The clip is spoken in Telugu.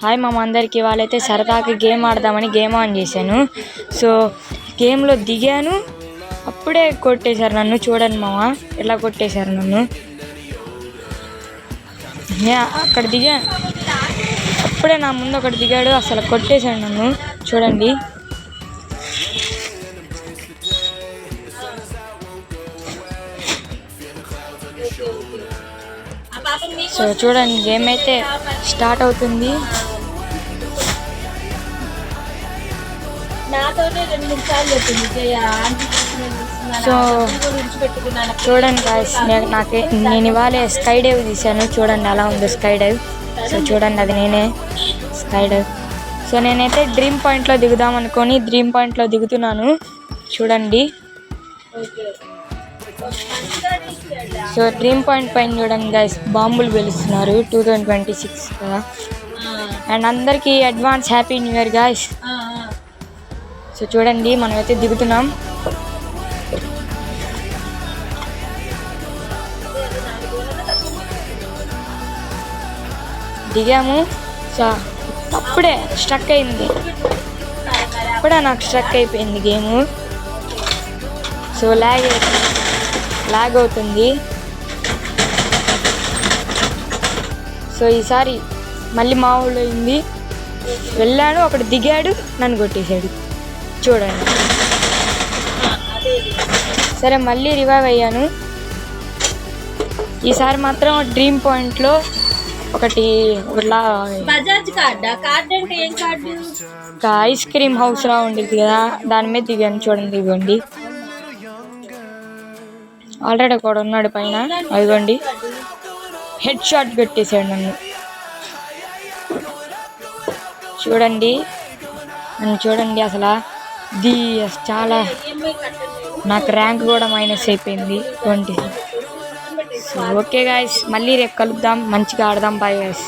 హాయ్ మామ అందరికి. వాళ్ళైతే సరదాగా గేమ్ ఆడదామని గేమ్ ఆన్ చేశాను. సో గేమ్లో దిగాను, అప్పుడే కొట్టేశారు నన్ను. చూడండి మామ ఎలా కొట్టేశారు నన్ను. అక్కడ దిగా, అప్పుడే నా ముందు ఒకటి దిగాడు, అసలు కొట్టేశాడు నన్ను. చూడండి సో చూడండి గేమ్ అయితే స్టార్ట్ అవుతుంది. సో చూడండి గాయ్స్, నేను ఇవాళ స్కై డైవ్ తీశాను. చూడండి ఎలా ఉందో స్కై డైవ్. సో చూడండి అది నేనే స్కై డైవ్. సో నేనైతే డ్రీమ్ పాయింట్లో దిగుదాం అనుకొని డ్రీమ్ పాయింట్లో దిగుతున్నాను. చూడండి సో డ్రీమ్ పాయింట్ పైన చూడండి గైస్, బాంబులు వెలుస్తున్నారు 2026 కదా. అండ్ అందరికీ advance happy new year guys. So చూడండి మనమైతే దిగుతున్నాం. దిగాము. సో అప్పుడే స్ట్రక్ అయింది, అప్పుడే నాకు స్ట్రక్ అయిపోయింది గేము. సో లాగ్ అవుతుంది. సో ఈసారి మళ్ళీ మా ఊళ్ళో అయింది. వెళ్ళాను, అక్కడ దిగాడు, నన్ను కొట్టేశాడు. చూడండి. సరే మళ్ళీ రివైవ్ అయ్యాను. ఈసారి మాత్రం డ్రీమ్ పాయింట్లో ఐస్ క్రీమ్ హౌస్ లా ఉండేది కదా, దాని మీద దిగాను. చూడండి ఇదిగోండి, ఆల్రెడీ ఒకడు ఉన్నాడు పైన. అదిగోండి హెడ్ షాట్ కొట్టేశాడు నన్ను. చూడండి అసలు చాలా నాకు ర్యాంక్ కూడా మైనస్ అయిపోయింది 20. సో ఓకే గాయస్, మళ్ళీ రేపు కలుద్దాం, మంచిగా ఆడదాం. Bye guys.